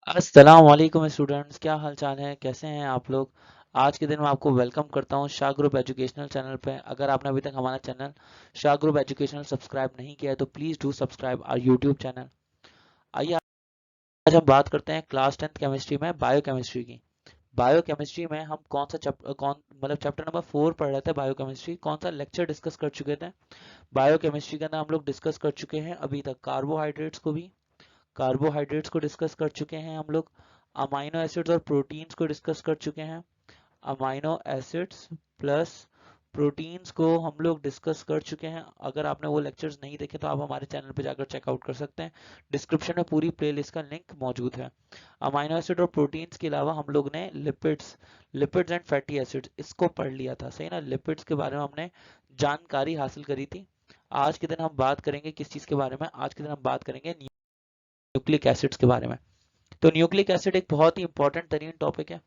अस्सलाम वालेकुम स्टूडेंट्स, क्या हाल चाल है? कैसे हैं आप लोग? आज के दिन मैं आपको वेलकम करता हूं शाह ग्रुप एजुकेशनल चैनल पे। अगर आपने अभी तक हमारा channel Shah group educational subscribe नहीं किया है तो please do subscribe our YouTube channel. आइए आज हम बात करते हैं क्लास 10th केमिस्ट्री में बायोकेमिस्ट्री की। बायोकेमिस्ट्री में हम कौन सा चैप्टर नंबर 4 पढ़ रहे थे। बायोकेमिस्ट्री कौन सा लेक्चर डिस्कस कर चुके थे? बायोकेमिस्ट्री के अंदर हम लोग डिस्कस कर चुके हैं अभी तक कार्बोहाइड्रेट्स को डिस्कस कर चुके हैं हम लोग। अमाइनो एसिड्स और प्रोटीन्स को डिस्कस कर चुके हैं। अमाइनो एसिड्स प्लस प्रोटीन्स को हम लोग डिस्कस कर चुके हैं। अगर आपने वो लेक्चर्स नहीं देखे तो आप हमारे चैनल पे जाकर चेकआउट कर सकते हैं। डिस्क्रिप्शन में पूरी प्लेलिस्ट का लिंक मौजूद है। अमाइनो एसिड और प्रोटीन्स के अलावा हम लोग ने लिपिड्स एंड फैटी एसिड्स इसको पढ़ लिया था, सही ना। लिपिड्स के बारे में हमने जानकारी हासिल करी थी। आज के दिन हम बात करेंगे किस चीज़ के बारे में? आज के दिन हम बात करेंगे न्यूक्लिक एसिड्स के बारे में। तो न्यूक्लिक एसिड एक बहुत ही इंपॉर्टेंट तरीन टॉपिक है।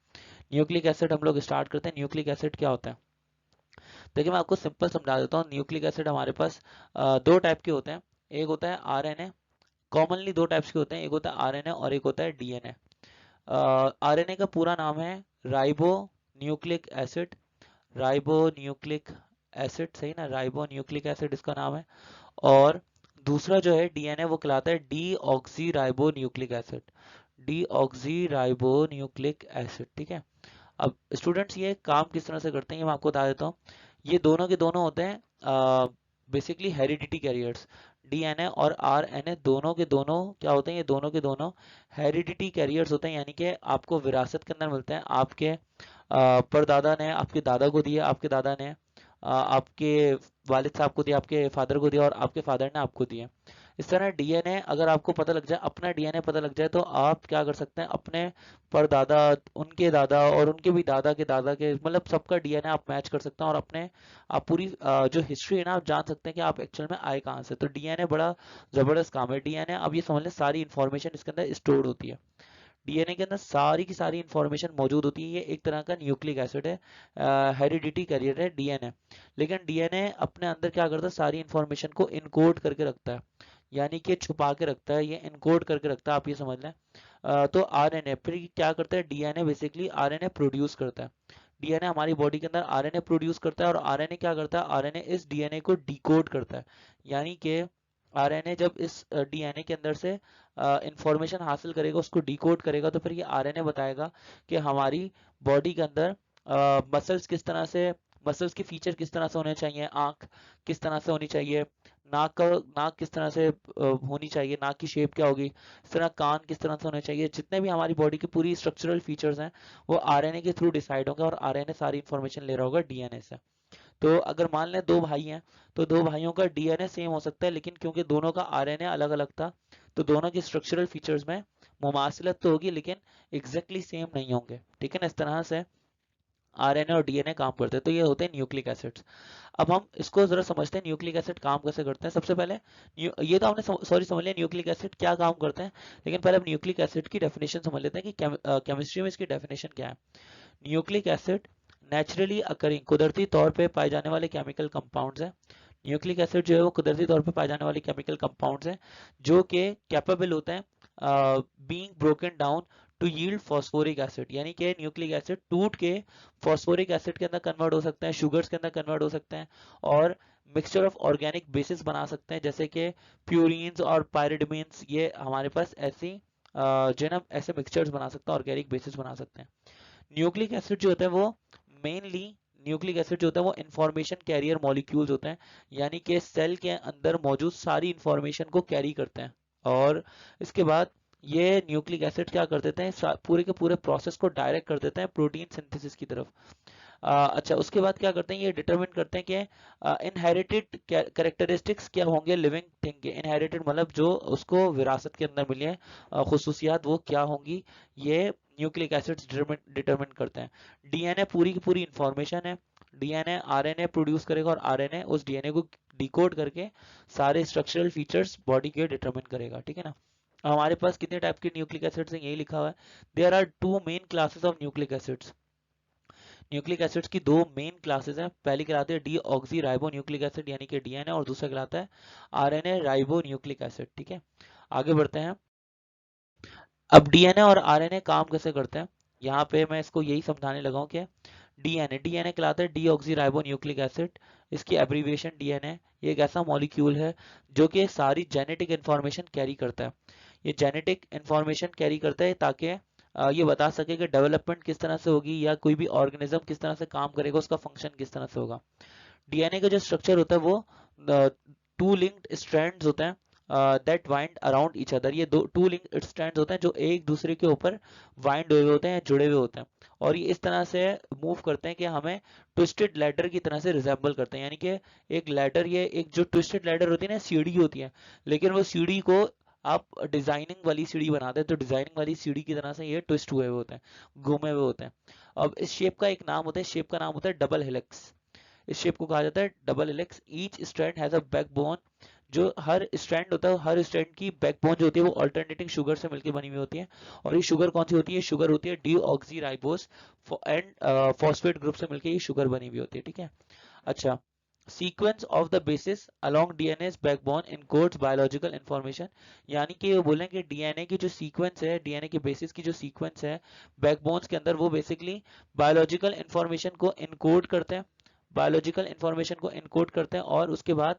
न्यूक्लिक एसिड हम लोग स्टार्ट करते हैं। न्यूक्लिक एसिड क्या होता है? देखिए मैं आपको सिंपल समझा देता हूँ। न्यूक्लिक एसिड हमारे पास दो टाइप के होते हैं। एक होता है आरएनए। कॉमनली दो टाइप्स के होते हैं, एक होता है आरएनए और एक होता है डीएनए। आरएनए का पूरा नाम है ribo nucleic acid. Ribo nucleic acid, सही ना, राइबो न्यूक्लिक एसिड इसका नाम है। और दूसरा जो है डीएनए वो कहलाता है deoxyribonucleic acid. D oxy ribo nucleic acid, ठीक है। अब स्टूडेंट्स ये काम किस तरह से करते हैं ये मैं आपको बता देता हूँ। ये दोनों के दोनों होते हैं बेसिकली हेरिडिटी कैरियर्स। डीएनए और आरएनए दोनों के दोनों क्या होते हैं? ये दोनों के दोनों हेरिडिटी कैरियर्स होते हैं, यानी कि आपको विरासत के अंदर मिलते हैं। आपके परदादा ने आपके दादा को दिए, आपके दादा ने आपके वालिद साहब को दिया, आपके फादर को दिया, और आपके फादर ने आपको दिया। इस तरह डीएनए अगर आपको पता लग जाए, अपना डीएनए पता लग जाए, तो आप क्या कर सकते हैं? अपने परदादा, उनके दादा और उनके भी दादा के मतलब सबका डीएनए आप मैच कर सकते हैं, और अपने आप पूरी जो हिस्ट्री है ना, आप जान सकते हैं कि आप एक्चुअल में आए कहाँ से। तो डीएनए बड़ा जबरदस्त काम है। डीएनए, अब ये समझ लें, सारी इंफॉर्मेशन इसके अंदर स्टोर होती है। डीएनए के अंदर सारी की सारी इंफॉर्मेशन मौजूद होती है। ये एक तरह का न्यूक्लिक एसिड है, हेरिडिटी कैरियर है डीएनए। लेकिन डीएनए अपने अंदर क्या करता है? सारी इंफॉर्मेशन को इनकोड करके रखता है, यानी कि छुपा के रखता है, ये इनकोड करके रखता है, आप ये समझ लें। तो आरएनए फिर क्या करता है? डीएनए बेसिकली आरएनए प्रोड्यूस करता है। डीएनए हमारी बॉडी के अंदर आरएनए प्रोड्यूस करता है, और आरएनए क्या करता है? आरएनए इस डीएनए को डिकोड करता है। यानी कि आरएनए जब इस डीएनए के अंदर से इंफॉर्मेशन हासिल करेगा, उसको डिकोड करेगा, तो फिर ये आरएनए बताएगा कि हमारी बॉडी के अंदर मसल्स किस तरह से, मसल्स के फीचर किस तरह से होने चाहिए, आंख किस तरह से होनी चाहिए, नाक किस तरह से होनी चाहिए, नाक की शेप क्या होगी, इस तरह कान किस तरह से होने चाहिए। जितने भी हमारी बॉडी की पूरी स्ट्रक्चरल फीचर्स हैं वो आरएनए के थ्रू डिसाइड होंगे, और आरएनए सारी इंफॉर्मेशन ले रहा होगा डीएनए से। तो अगर मान लें दो भाई हैं, तो दो भाइयों का डीएनए सेम हो सकता है, लेकिन क्योंकि दोनों का आरएनए अलग अलग था, तो दोनों की स्ट्रक्चरल फीचर्स में मुमासिलत तो होगी, लेकिन एग्जैक्टली सेम नहीं होंगे, ठीक है ना। इस तरह से आरएनए और डीएनए काम करते हैं। तो ये होते हैं न्यूक्लिक एसिड्स। अब हम इसको जरा समझते हैं न्यूक्लिक एसिड काम कैसे करते हैं। सबसे पहले ये तो हमने सॉरी समझ लिया न्यूक्लिक एसिड क्या काम करते हैं, लेकिन पहले हम न्यूक्लिक एसिड की डेफिनेशन समझ लेते हैं कि केमिस्ट्री में इसकी डेफिनेशन क्या है। न्यूक्लिक एसिड नेचुरली अकरिंग, कुदरती तौर पे पाए जाने वाले केमिकल कंपाउंड्स हैं। न्यूक्लिक एसिड जो है वो कुदरती तौर पे पाए जाने वाले केमिकल कंपाउंड्स हैं, जो कि कैपेबल होते हैं being broken down to yield phosphoric acid. यानी कि न्यूक्लिक एसिड टूट के फॉस्फोरिक एसिड के अंदर कन्वर्ट हो सकते हैं, शुगर्स के अंदर कन्वर्ट हो सकते हैं, और मिक्सचर ऑफ ऑर्गेनिक बेसिस बना सकते हैं, जैसे कि प्यूरिन्स और पायरिडमीन्स। ये हमारे पास ऐसी जो है ना, ऐसे मिक्सचर्स बना सकते हैं, ऑर्गेनिक बेसिस बना सकते हैं। न्यूक्लिक एसिड जो होता है वो मेनली, न्यूक्लिक एसिड जो होता है वो इंफॉर्मेशन कैरियर मॉलिक्यूल्स होते हैं, यानी कि सेल के अंदर मौजूद सारी इंफॉर्मेशन को कैरी करते हैं। और इसके बाद ये न्यूक्लिक एसिड क्या कर देते हैं? पूरे के पूरे प्रोसेस को डायरेक्ट कर देते हैं प्रोटीन सिंथेसिस की तरफ। अच्छा, उसके बाद क्या करते हैं? ये डिटरमिन करते हैं कि इनहेरिटेड कैरेक्टरिस्टिक्स क्या होंगे लिविंग थिंग के। इनहेरिटेड मतलब जो उसको विरासत के अंदर मिली है खुसूसियात, वो क्या होंगी, ये न्यूक्लिक एसिड्स डिटरमिन करते हैं। डीएनए पूरी की पूरी इंफॉर्मेशन है। डीएनए आरएनए प्रोड्यूस करेगा, और आरएनए उस डीएनए को डिकोड करके सारे स्ट्रक्चरल फीचर्स बॉडी के डिटरमिन करेगा, ठीक है ना। हमारे पास कितने टाइप के न्यूक्लिक एसिड्स हैं यही लिखा हुआ है। There are two main classes of nucleic acids. Nucleic acids की दो मेन क्लासेस हैं। पहली कहलाती है deoxyribonucleic acid, यानी कि डीएनए, और दूसरा कहलाता है आरएनए राइबो न्यूक्लिक एसिड, ठीक है। आगे बढ़ते हैं। अब डीएनए और आरएनए काम कैसे करते हैं, यहाँ पे मैं इसको यही समझाने लगा हूँ कि डीएनए डीएनए कहलाता है डीऑक्सी राइबोन्यूक्लिक एसिड, इसकी एब्रीविएशन डीएनए। ये एक ऐसा मॉलिक्यूल है जो कि सारी जेनेटिक इंफॉर्मेशन कैरी करता है। ये जेनेटिक इंफॉर्मेशन कैरी करता है ताकि ये बता सके कि डेवलपमेंट किस तरह से होगी या कोई भी ऑर्गेनिज्म किस तरह से काम करेगा, उसका फंक्शन किस तरह से होगा। डीएनए का जो स्ट्रक्चर होता है वो टू लिंक्ड स्ट्रैंड्स होते हैं that wind around each other. ये दो टू लिंक्ड स्ट्रैंड्स होते हैं जो एक दूसरे के ऊपर वाइंड हुए होते हैं, जुड़े हुए होते हैं, और ये इस तरह से मूव करते हैं कि हमें ट्विस्टेड लैडर की तरह से रिजेंबल करते हैं। यानी कि एक लैडर, ये एक जो ट्विस्टेड लैडर होती है ना, सीढ़ी होती है, लेकिन वो सीढ़ी को आप डिजाइनिंग वाली सीढ़ी बनाते हैं तो डिजाइनिंग वाली सीढ़ी की तरह से ये ट्विस्ट हुए हुए होते हैं, घूमे हुए होते हैं। अब इस शेप का एक नाम होता है, शेप का नाम होता है डबल हेलिक्स। इस शेप को कहा जाता है double helix. Each strand has a backbone. जो हर स्ट्रैंड होता है, हर स्ट्रैंड की बैकबोन जो होती है वो अल्टरनेटिंग शुगर से मिलकर बनी हुई होती है। और ये शुगर कौन सी होती है, शुगर होती है deoxy ribose and phosphate group से मिलकर ये शुगर बनी हुई होती है, ठीक है। अच्छा, sequence of the bases along DNA's backbone encodes biological information. यानी कि वो बोलें कि डीएनए की जो सीक्वेंस है, डीएनए के बेसिस की जो सीक्वेंस है बैकबोन्स के अंदर, वो बेसिकली बायोलॉजिकल इंफॉर्मेशन को इनकोड करते हैं, बायोलॉजिकल इंफॉर्मेशन को इनकोड करते हैं। और उसके बाद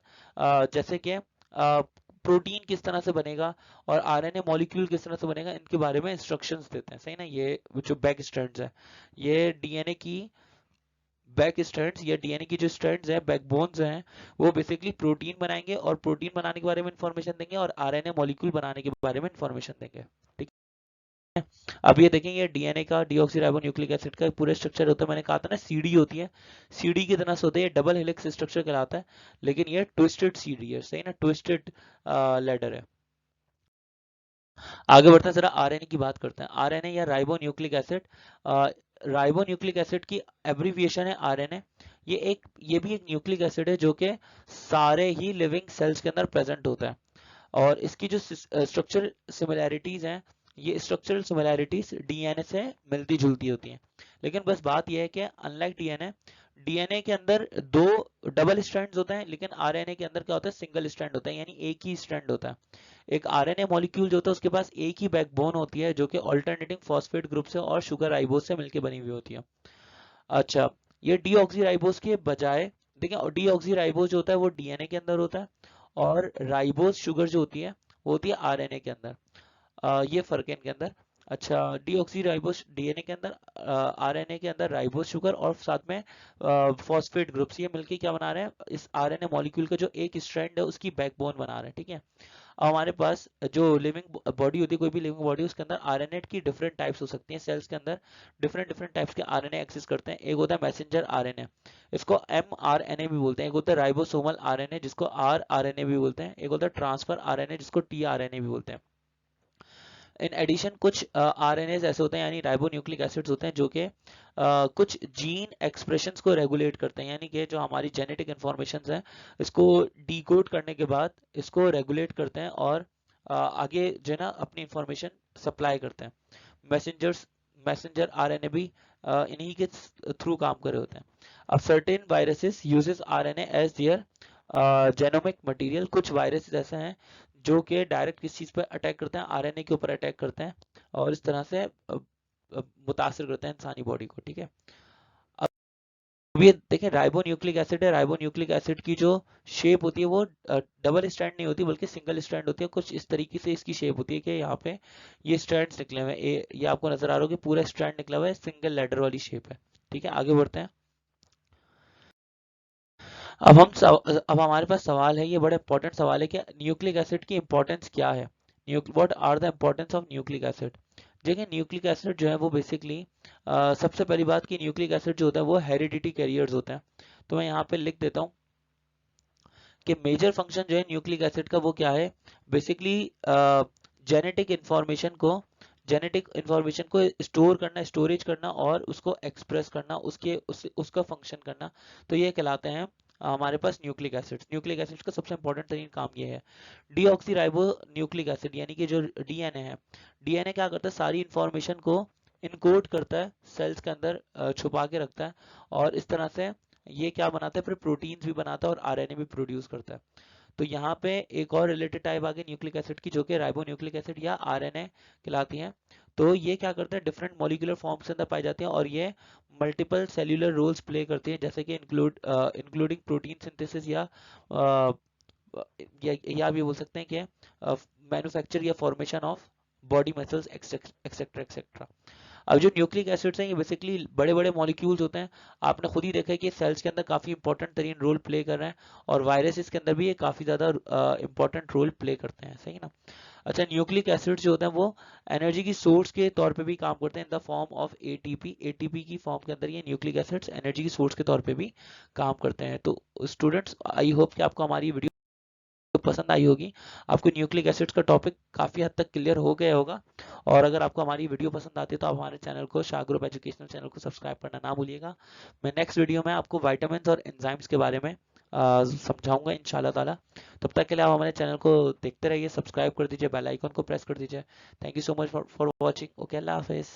जैसे कि प्रोटीन किस तरह से बनेगा और आरएनए मॉलिक्यूल किस तरह से बनेगा, इनके बारे में इंस्ट्रक्शंस देते हैं, सही ना। ये जो बैक स्ट्रैंड्स है, ये डीएनए की बैक स्ट्रैंड्स या डीएनए की जो स्ट्रैंड्स हैं, बैकबोन्स हैं, वो बेसिकली प्रोटीन बनाएंगे और प्रोटीन बनाने के बारे में इंफॉर्मेशन देंगे और आरएनए मॉलिक्यूल बनाने के बारे में इंफॉर्मेशन देंगे, ठीक है। अब ये देखेंगे डीएनए का डीऑक्सीराइबोन्यूक्लिक एसिड का पूरे स्ट्रक्चर होता है, मैंने कहा था ना सीडी होती है, सीडी की तरह से होता है, ये डबल हेलिक्स स्ट्रक्चर कहलाता है, लेकिन ये ट्विस्टेड सीडी है, सही ना, ट्विस्टेड लेडर है। आगे बढ़ते हैं, जरा आरएनए की बात करते हैं। आरएनए या राइबोन्यूक्लिक एसिड, राइबोन्यूक्लिक एसिड की एब्रीविएशन है आरएनए। ये भी एक न्यूक्लिक एसिड है जो कि सारे ही लिविंग सेल्स के अंदर प्रेजेंट होता है। और इसकी जो स्ट्रक्चरल सिमिलैरिटीज हैं, ये स्ट्रक्चरल सिमिलैरिटीज डीएनए से मिलती जुलती होती हैं। लेकिन बस बात यह है कि अनलाइक डीएनए, डीएनए के अंदर दो डबल स्ट्रैंड्स होते हैं, लेकिन आरएनए के अंदर क्या होता है, सिंगल स्ट्रैंड होता है, यानी एक ही स्ट्रैंड होता है। एक आरएनए मॉलिक्यूल जो होता है उसके पास एक ही बैकबोन होती है जो कि अल्टरनेटिंग फॉस्फेट ग्रुप से और शुगर राइबोज से मिलकर बनी हुई होती है। अच्छा, ये डीऑक्सीराइबोज के बजाय देखिए, डीऑक्सीराइबोज जो होता है वो डीएनए के अंदर होता है, और राइबोज शुगर जो होती है वो होती है आरएनए के अंदर। ये फर्क है इनके अंदर। अच्छा, डीऑक्सी राइबोस डीएनए के अंदर, आरएनए के अंदर राइबोस शुगर और साथ में फॉस्फेट ग्रुप्स, ये मिलके क्या बना रहे हैं, इस आरएनए मॉलिक्यूल का जो एक स्ट्रैंड है उसकी बैकबोन बना रहे हैं, ठीक है। अब हमारे पास जो लिविंग बॉडी होती है, कोई भी लिविंग बॉडी, उसके अंदर आरएनए की डिफरेंट टाइप्स हो सकती हैं। सेल्स के अंदर डिफरेंट डिफरेंट टाइप्स के आरएनए एक्सिस्ट करते हैं। एक होता है मैसेंजर आरएनए, इसको एमआरएनए भी बोलते हैं। एक होता है राइबोसोमल आरएनए जिसको आरआरएनए भी बोलते हैं। एक होता है ट्रांसफर आरएनए जिसको टीआरएनए भी बोलते हैं। इन एडिशन कुछ आरएनएस ऐसे होते हैं, यानी राइबोन्यूक्लिक एसिड्स होते हैं जो कि कुछ जीन एक्सप्रेशंस को रेगुलेट करते हैं, यानी कि जो हमारी जेनेटिक इंफॉर्मेशन है इसको डिकोड करने के बाद इसको रेगुलेट करते हैं और आगे जो है ना अपनी इंफॉर्मेशन सप्लाई करते हैं। मैसेंजर्स मैसेंजर आरएनए भी इन्हीं के थ्रू काम कर रहे होते हैं। अब certain viruses uses RNA as their genomic material. कुछ वायरसेस ऐसे हैं जो कि डायरेक्ट किस चीज़ पर अटैक करते हैं, आरएनए के ऊपर अटैक करते हैं और इस तरह से मुतासर करते हैं इंसानी बॉडी को, ठीक है। अब ये देखें, राइबोन्यूक्लिक एसिड है, राइबोन्यूक्लिक एसिड की जो शेप होती है वो डबल स्ट्रैंड नहीं होती बल्कि सिंगल स्ट्रैंड होती है। कुछ इस तरीके से इसकी शेप होती है कि यहाँ पे ये स्ट्रैंड्स निकले हुए हैं, ये आपको नजर आ रहा हो कि पूरा स्ट्रैंड निकला हुआ है, सिंगल लेडर वाली शेप है, ठीक है। आगे बढ़ते हैं। अब हमारे पास सवाल है, ये बड़ा इंपॉर्टेंट सवाल है कि न्यूक्लिक एसिड की इंपॉर्टेंस क्या है। What are the importance of nucleic acid. देखिए, न्यूक्लिक एसिड जो है वो बेसिकली सबसे पहली बात कि न्यूक्लिक एसिड जो होता है वो हेरिडिटी कैरियर्स होते हैं। तो मैं यहाँ पे लिख देता हूँ कि मेजर फंक्शन जो है न्यूक्लिक एसिड का वो क्या है, बेसिकली जेनेटिक इंफॉर्मेशन को स्टोर करना, स्टोरेज करना और उसको एक्सप्रेस करना, उसका फंक्शन करना। तो ये कहलाते हैं हमारे पास न्यूक्लिक एसिड्स। न्यूक्लिक एसिड्स का सबसे इंपॉर्टेंट तरीन काम ये है। डीऑक्सी राइबो न्यूक्लिक एसिड यानी कि जो डीएनए है, डीएनए क्या करता है, सारी इंफॉर्मेशन को इनकोड करता है, सेल्स के अंदर छुपा के रखता है, और इस तरह से ये क्या बनाता है, फिर प्रोटीन्स भी बनाता है और आरएनए भी प्रोड्यूस करता है। तो यहाँ पे एक और रिलेटेड टाइप आ गई न्यूक्लिक एसिड की, जो कि राइबोन्यूक्लिक एसिड या आरएनए कहलाती हैं। तो ये क्या करते हैं, डिफरेंट मॉलिक्यूलर फॉर्म्स के अंदर पाई जाती हैं और ये मल्टीपल सेल्यूलर रोल्स प्ले करती है, जैसे कि इंक्लूडिंग प्रोटीन सिंथेसिस या भी बोल सकते हैं कि मैन्युफैक्चर या formation of body muscles etcetera etcetera. अब जो न्यूक्लिक एसिड्स हैं ये बेसिकली बड़े बड़े मॉलिक्यूल्स होते हैं। आपने खुद ही देखा है कि सेल्स के अंदर काफ़ी इंपॉर्टेंट तरीन रोल प्ले कर रहे हैं, और वायरसेस के अंदर भी ये काफ़ी ज़्यादा इंपॉर्टेंट रोल प्ले करते हैं, सही ना। अच्छा, न्यूक्लिक एसिड्स जो होते हैं वो एनर्जी की सोर्स के तौर पे भी काम करते हैं in the form of ATP. ATP की फॉर्म के अंदर ये न्यूक्लिक एसिड्स एनर्जी की सोर्स के तौर पे भी काम करते हैं। तो स्टूडेंट्स, आई होप कि आपको हमारी वीडियो पसंद आई होगी, आपको न्यूक्लिक एसिड्स का टॉपिक काफ़ी हद तक क्लियर हो गया होगा। और अगर आपको हमारी वीडियो पसंद आती है तो आप हमारे चैनल को, शाह ग्रुप एजुकेशनल चैनल को सब्सक्राइब करना ना भूलिएगा। मैं नेक्स्ट वीडियो में आपको विटामिन्स और एंजाइम्स के बारे में समझाऊंगा इंशाल्लाह ताला। तब तक के लिए आप हमारे चैनल को देखते रहिए, सब्सक्राइब कर दीजिए, बेल आइकन को प्रेस कर दीजिए। Thank you so much for watching. Okay, अल्लाह हाफिज़।